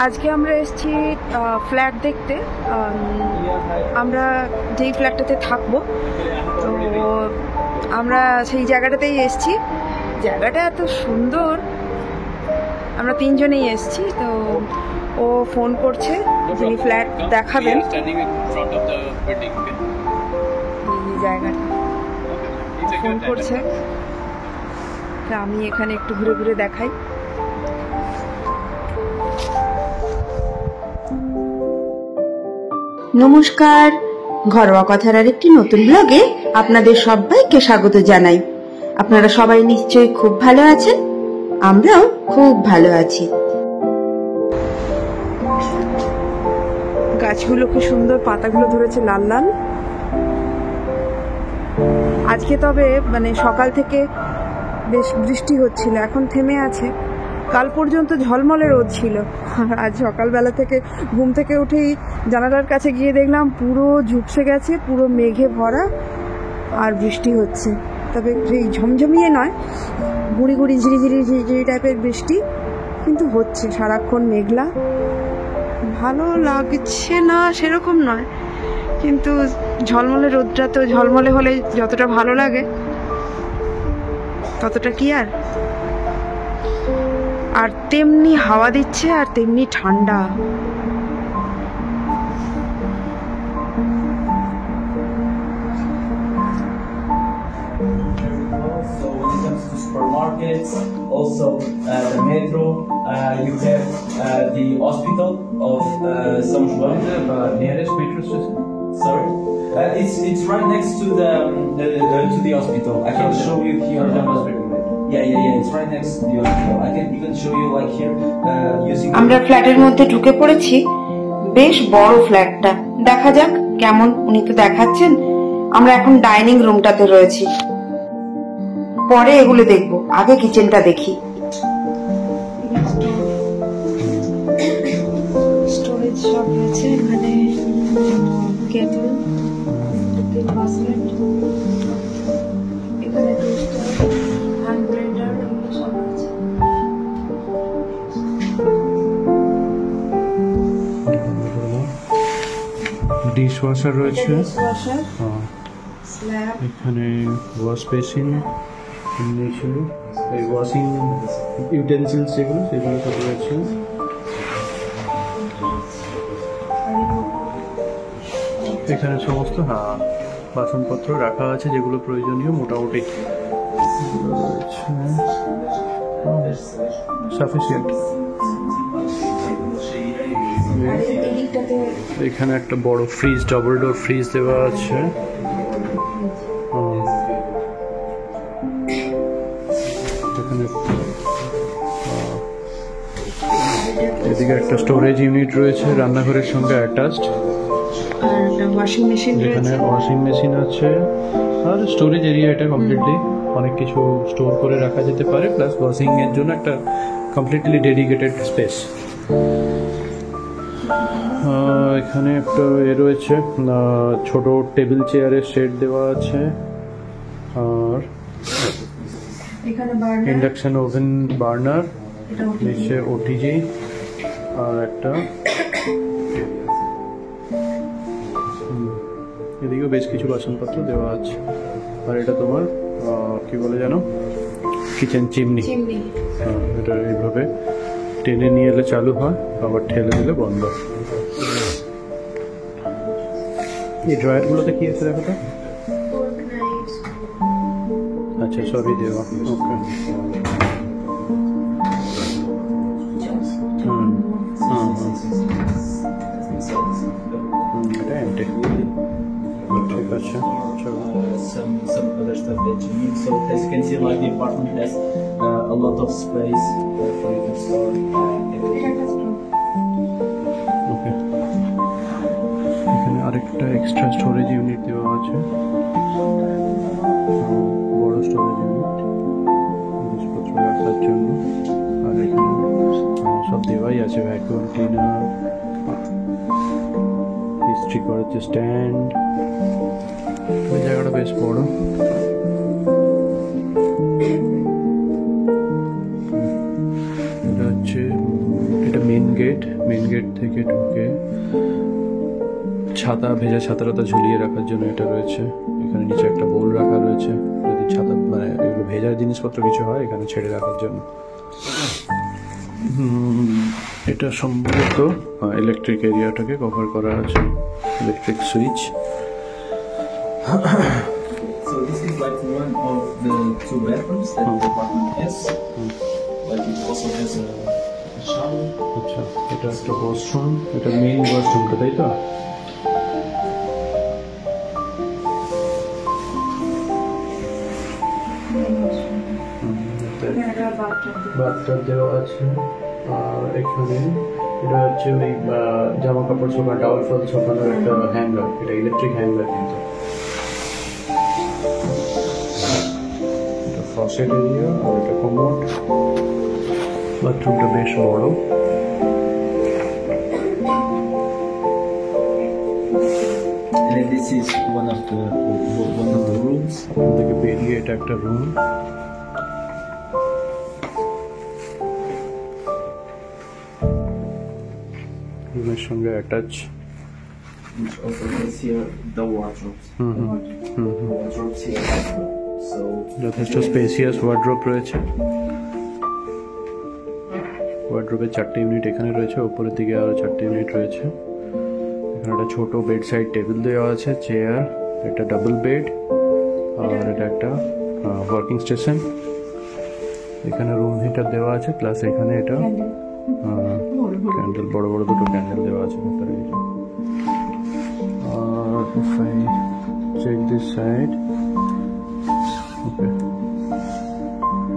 আজকে আমরা এসেছি ফ্ল্যাট দেখতে। আমরা যেই ফ্ল্যাটটাতে থাকবো, তো আমরা সেই জায়গাটাতেই এসেছি। জায়গাটা এত সুন্দর, আমরা তিনজনেই এসেছি। তো ও ফোন করছে, যিনি ফ্ল্যাট দেখাবেন এই জায়গাটা ফোন করছে। আমি এখানে একটু ঘুরে ঘুরে দেখাই। নমস্কার, ঘরোয়া কথার আরেকটি নতুন ব্লগে আপনাদের সবাইকে স্বাগত জানাই। আপনারা সবাই নিশ্চয়ই খুব ভালো আছেন, আমরাও খুব ভালো আছি। গাছগুলো খুব সুন্দর, পাতাগুলো ধরেছে লাল লাল। আজকে তবে সকাল থেকে বেশ বৃষ্টি হচ্ছিল, এখন থেমে আছে। কাল পর্যন্ত ঝলমলে রোদ ছিল, আর আজ সকালবেলা থেকে ঘুম থেকে উঠেই জানালার কাছে গিয়ে দেখলাম পুরো ঝুপসে গেছে, পুরো মেঘে ভরা, আর বৃষ্টি হচ্ছে। তবে সেই ঝমঝমিয়ে নয়, গুঁড়ি গুঁড়ি ঝিরিঝিরি ঝিরিঝিরি টাইপের বৃষ্টি কিন্তু হচ্ছে। সারাক্ষণ মেঘলা, ভালো লাগছে না সেরকম নয়, কিন্তু ঝলমলে রোদটা তো ঝলমলে হলে যতটা ভালো লাগে ততটা কি আর তেমনি হাওয়া দিচ্ছে আর তেমনি ঠান্ডা। Supermarkets, also the metro. You have the hospital of São João, the nearest metro station. Sorry, it's right next to the hospital. I can show you here. Yeah. It's right next to the hospital. I can even show you like here using. আমরা ফ্ল্যাটের মধ্যে ঢুকে পড়েছি। বেশ বড় ফ্ল্যাটটা, দেখা যাক কেমন। উনি তো দেখাচ্ছেন। আমরা এখন ডাইনিং রুমটাতে রয়েছি, পরে এগুলো দেখবো। আগে কিচেনটা দেখি। স্টোরেজ সব আছে এখানে, কেটল, বাস্কেট, এখানে টোস্টার, হ্যান্ড ব্লেন্ডার, এগুলো সব আছে। ডিশওয়াশার রয়েছে, ডিশওয়াশার, স্ল্যাব, এখানে ওয়াশ বেসিন, এই ওয়াশিং ইউটেন্সিলস সেগুলো সব রয়েছে। এখানে সমস্ত বাসনপত্র রাখা আছে, যেগুলো প্রয়োজনীয় মোটামুটি সাফিসিয়েন্ট। এখানে একটা বড় ফ্রিজ, ডাবল ডোর ফ্রিজ দেওয়া আছে। এদিকে একটা স্টোরেজ ইউনিট রয়েছে, রান্নাঘরের সঙ্গে অ্যাটাচড। ওয়াশিং মেশিন, এখানে ওয়াশিং মেশিন আছে, আর স্টোরেজ এরিয়া এটা কমপ্লিটলি অনেক কিছু স্টোর করে রাখা যেতে পারে, প্লাস ওয়াশিং এর জন্য একটা কমপ্লিটলি ডেডিকেটেড স্পেস। এখানে একটা রয়েছে, ছোট টেবিল চেয়ারের সেট দেওয়া আছে, আর ইন্ডাকশন ওভেন বার্নার, নিচে ওটিজি, আর একটা এদিকেও বেশ কিছু বাসনপত্র দেওয়া আছে। আর এটা তোমার কি বলে জানো, কিচেন চিমনি। এটা এইভাবে টেনে নিয়ে এলে চালু হয়, আবার ঠেলে দিলে বন্ধ। এই ড্রয়ারগুলোতে কি আছে দেখো তো? আচ্ছা, সবই দেওয়া। ওকে, এটা এমটি। ঠিক আছে, চলো। Some other stuff that you need. So as you can see, like the apartment has a lot of space for you to store everything. ওকে, এখানে আরেকটা এক্সট্রা স্টোরেজ ইউনিট দেওয়া আছে, বড় স্টোরেজ ইউনিট জিনিসপত্র রাখার জন্য। আর এখানে সব দেওয়াই আছে, ভ্যাকুয়াম ক্লিনার, ইস্ত্রি করার যে স্ট্যান্ড। ওই জায়গাটা বেশ বড়। এটা হচ্ছে, এটা main gate. Gate, main gate থেকে ঢুকে ছাতা, ভেজা ছাতা ঝুলিয়ে রাখার জন্য এটা রয়েছে। এখানে নিচে একটা বোল রাখা রয়েছে, যদি ছাতা মানে এগুলো ভেজা জিনিসপত্র কিছু হয় এখানে ছেড়ে রাখার জন্য। এটা সম্ভবত ইলেকট্রিক এরিয়াটাকে কভার করা আছে, electric switch. So this is like one of the two bedrooms that the apartment has. But it also has a shower. আচ্ছা, এটা একটা ওয়াশরুম, এটা মেইন ওয়াশরুমটা, তাই তো? বাথটাব দেওয়া আছে। আর এখানে এটা হচ্ছে ওই জামা কাপড় ছোকানো, টাওয়াল ফল ছোকানোর একটা হ্যাঙ্গার, এটা ইলেকট্রিক হ্যাঙ্গার কিন্তু। এটা ফসেট এরিয়া আর এটা কমোড। বাথরুমটা বেশ বড়। And then this is one of the rooms. এখান থেকে বেরিয়ে এটা একটা রুম। রুমের সঙ্গে attach. Which also has here the wardrobes. The wardrobes here as well. So যথেষ্ট স্পেসিয়াস ওয়ার্ড্রোব রয়েছে। ওয়ার্ড্রোবের 4টে ইউনিট এখানে রয়েছে, উপরের দিকে আরো 4টে ইউনিট রয়েছে। এখানে একটা ছোট বেড সাইড টেবিল দেওয়া আছে, চেয়ার, একটা ডাবল বেড, আর এটা একটা ওয়ার্কিং স্টেশন। এখানে রুম হিটার দেওয়া আছে, প্লাস এখানে এটা ক্যান্ডেল, বড় বড় দুটো ক্যান্ডেল দেওয়া আছে ভেতরে। আর if I check this side, okay,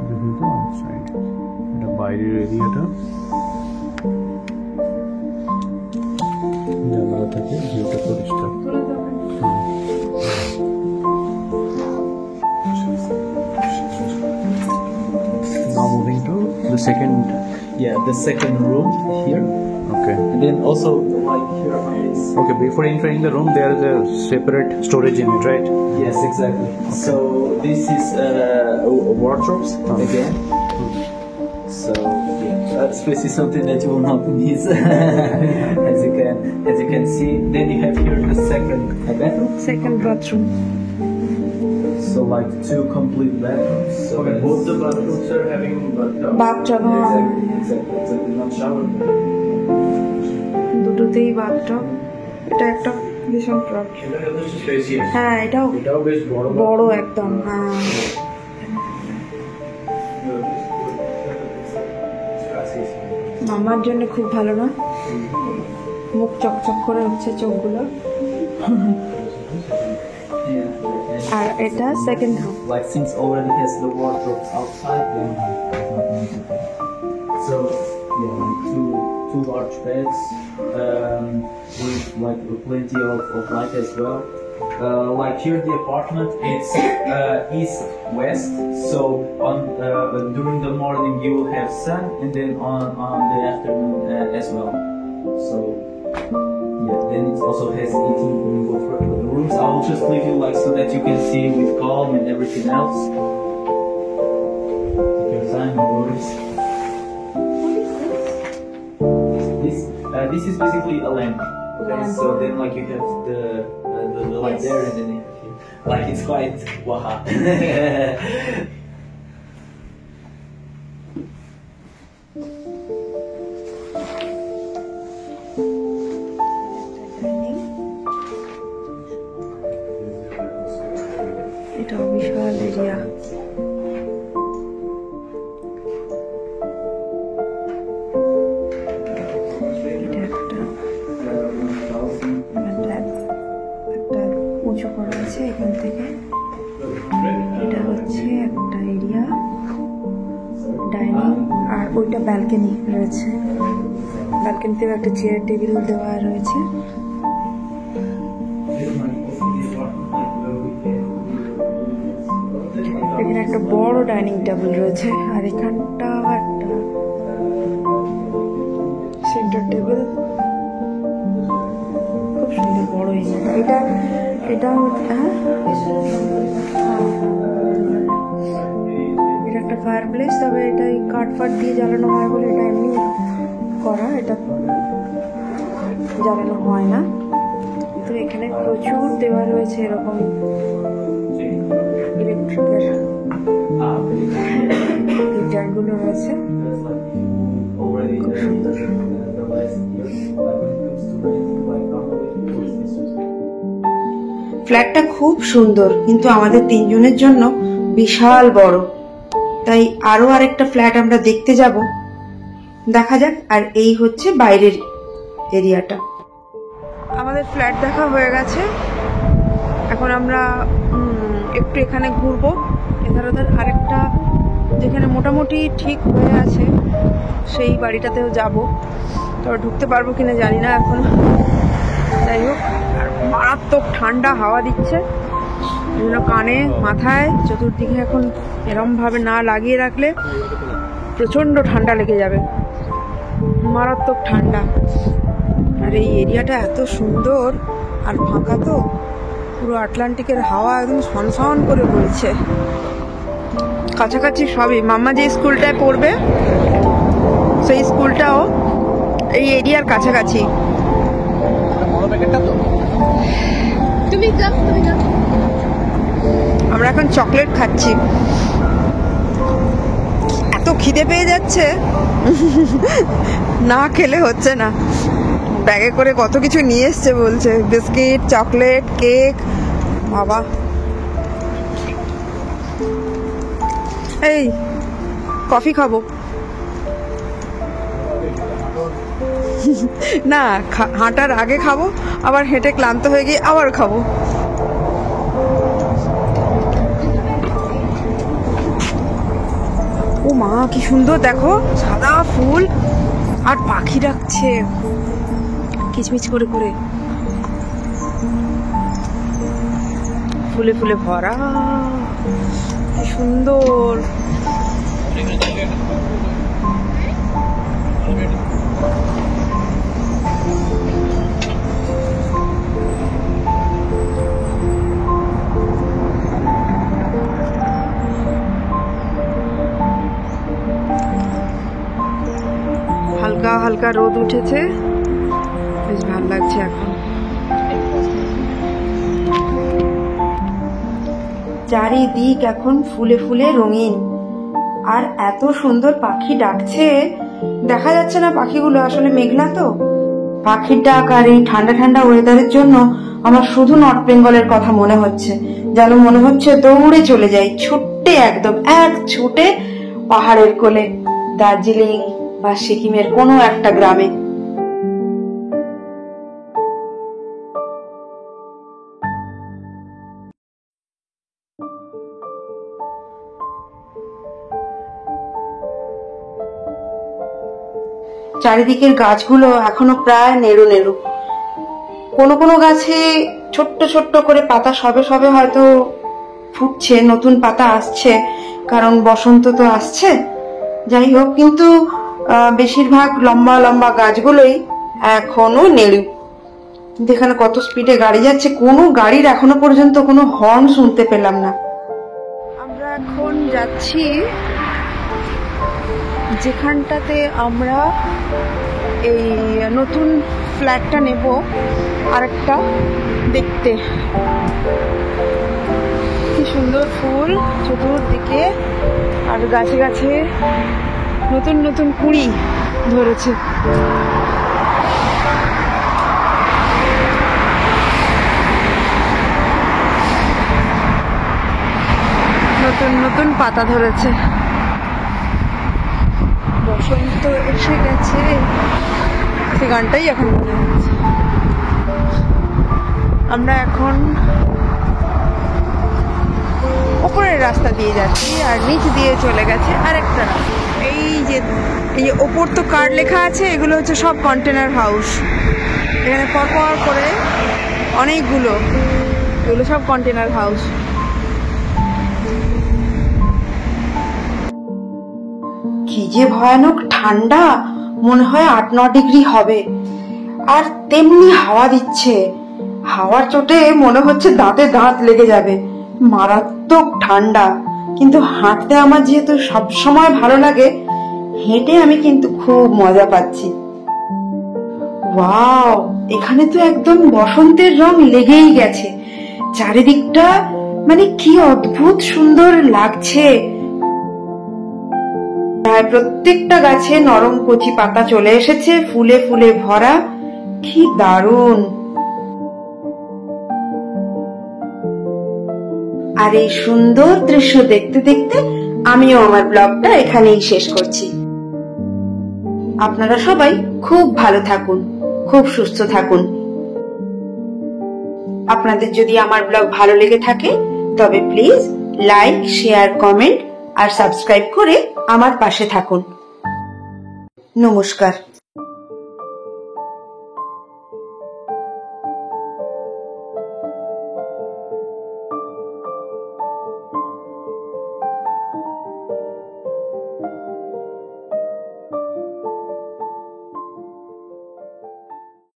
this is the outside. এটা বাইরের এরিয়াটা, জানালা থেকে ভিউটা পরিষ্কার। Now moving to the second. yeah, the second room here. Okay. And then also like here on this. Okay, before entering the room, there is a separate storage unit, right? Yes, exactly. So this is wardrobes again. So yeah, space is something that you will not miss, as you can see. Then you have here the second bedroom. Second bathroom. So like two complete bedrooms. So that's- both the bathrooms are having bathtub, exactly. Not shower. দুটোতেই bathtub. এটা একটা ভীষণ problem. হ্যাঁ, এটাও এটাও বেশ বড় বড় একদম। হ্যাঁ, মামার জন্য খুব ভালো না, মুখ চকচক করে উঠছে চোখগুলো। Yeah. আর এটা second room. Like since already has the wardrobes outside, then it's not necessary. So yeah, like two large beds with like plenty of light as well. Like here the apartment, it's east west. So on during the morning you will have sun, and then on the afternoon as well. So yeah, then it also has eating room for the rooms. I will just leave you like so that you can see with calm and everything else. Take your time, no worries. This is basically a lamp. Okay, so then like you have the light there, and then you have here. Like it's quite waha. এটাও বিশাল area. এটা একটা উঁচু করা আছে এখান থেকে। এটা হচ্ছে একটা এরিয়া, ডাইনিং, আর ওইটা ব্যালকনি রয়েছে। ব্যালকনিতেও একটা চেয়ার টেবিল দেওয়া রয়েছে। এখানে একটা বড় ডাইনিং টেবিল রয়েছে, আর এখানটাও একটা সেন্টার টেবিল, খুব সুন্দর বড় এরিয়া। এটা হ্যাঁ, এটা একটা ফায়ার প্লেস, তবে এটা কাঠ ফাট দিয়ে জ্বালানো হয় বলে এটা এমনি করা। এটা জ্বালানো হয় না, তো এখানে প্রচুর দেওয়া রয়েছে এরকম ইলেকট্রিকের হিটারগুলো রয়েছে, খুব সুন্দর। ফ্ল্যাটটা খুব সুন্দর, কিন্তু আমাদের 3 জনের জন্য বিশাল বড়, তাই আরো আরেকটা ফ্ল্যাট আমরা দেখতে যাব, দেখা যাক। আর এই হচ্ছে বাইরের এরিয়াটা। আমাদের ফ্ল্যাট দেখা হয়ে গেছে, এখন আমরা একটু এখানে ঘুরবো, এধার ওধার আরেকটা যেখানে মোটামুটি ঠিক হয়ে আছে সেই বাড়িটাতেও যাব, তবে ঢুকতে পারবো কিনা জানি না এখন। যাই হোক, আর মারাত্মক ঠান্ডা হাওয়া দিচ্ছে, বিভিন্ন কানে মাথায় চতুর্দিকে এখন এরমভাবে না লাগিয়ে রাখলে প্রচণ্ড ঠান্ডা লেগে যাবে, মারাত্মক ঠান্ডা। আর এই এরিয়াটা এত সুন্দর আর ফাঁকা, তো পুরো আটলান্টিকের হাওয়া একদম সনসন করে বইছে। কাছাকাছি সবই, মাম্মা যে স্কুলটায় পড়বে সেই স্কুলটাও এই এরিয়ার কাছাকাছি। আমরা এখন চকলেট খাচ্ছি, এত খিদে পেয়ে যাচ্ছে না খেলে হচ্ছে না। ব্যাগে করে কত কিছু নিয়ে এসছে বলছে, বিস্কিট, চকলেট, কেক। বাবা, এই কফি খাবো না, হাঁটার আগে খাবো, আবার হেঁটে ক্লান্ত হয়ে গিয়ে আবার খাবো। ও মা, কি সুন্দর দেখো, সাদা ফুল আর পাখি ডাকছে কিচমিচ করে করে, ফুলে ফুলে ভরা, কি সুন্দর। হালকা হালকা রোদ উঠেছে, বেশ ভালো লাগছে এখন। চারিদিক এখন ফুলে ফুলে রঙিন, আর এত সুন্দর পাখি ডাকছে, দেখা যাচ্ছে না পাখিগুলো, আসলে মেঘলা তো। পাখির ডাক আর এই ঠান্ডা ঠান্ডা ওয়েদারের জন্য আমার শুধু নর্থ বেঙ্গলের কথা মনে হচ্ছে, যেন মনে হচ্ছে দৌড়ে চলে যাই, ছুটে একদম এক ছুটে পাহাড়ের কোলে, দার্জিলিং বা সিকিমের কোনো একটা গ্রামে। চারিদিকের গাছগুলো এখনো প্রায় নেড়ু নেড়ু, কোনো কোনো গাছে ছোট্ট ছোট্ট করে পাতা সবে সবে হয়তো ফুটছে, নতুন পাতা আসছে, কারণ বসন্ত তো আসছে। যাই হোক, কিন্তু বেশিরভাগ লম্বা লম্বা গাছগুলোই এখনো নেড়ু। এখানে কত স্পিডে গাড়ি যাচ্ছে, কোনো গাড়ির এখনো পর্যন্ত কোনো হর্ন শুনতে পেলাম না। আমরা এখন যাচ্ছি যেখানটাতে আমরা এই নতুন ফ্ল্যাটটা নেব, আরেকটা দেখতে। কি সুন্দর ফুল চতুর্দিকে, আর গাছে গাছে নতুন নতুন কুঁড়ি ধরেছে। নতুন নতুন পাতা ধরেছে, বসন্ত এসে গেছে, সে গানটাই এখন মনে হচ্ছে। আমরা এখন ওপরের রাস্তা দিয়ে যাচ্ছি, আর নিচ দিয়ে চলে গেছে আরেকটা রাস্তা। এই যে ওপর তো কার্ড লেখা আছে, এগুলো হচ্ছে সব কন্টেনার হাউস, এখানে পরপর করে অনেকগুলো, এগুলো সব কন্টেনার হাউস। কি যে ভয়ানক ঠান্ডা, মনে হয় 8-9 ডিগ্রি হবে, আর তেমনি হাওয়া দিচ্ছে, হাওয়ার চোটে মনে হচ্ছে দাঁতে দাঁত লেগে যাবে, মারাত্মক ঠান্ডা। কিন্তু হাঁটতে আমার যেহেতু সবসময় ভালো লাগে, হেঁটে আমি কিন্তু খুব মজা পাচ্ছি। ওয়াও, এখানে তো একদম বসন্তের রং লেগেই গেছে। চারিদিকটা মানে কি অদ্ভুত সুন্দর লাগছে। প্রায় প্রত্যেকটা গাছে নরম কচি পাতা চলে এসেছে, ফুলে ফুলে ভরা। কি দারুণ। আর এই সুন্দর দৃশ্য দেখতে দেখতে আমিও আমার ব্লগটা এখানেই শেষ করছি। আপনারা সবাই খুব ভালো থাকুন, খুব সুস্থ থাকুন। আপনাদের যদি আমার ব্লগ ভালো লেগে থাকে তবে প্লিজ লাইক, শেয়ার, কমেন্ট আর সাবস্ক্রাইব করে আমার পাশে থাকুন। নমস্কার।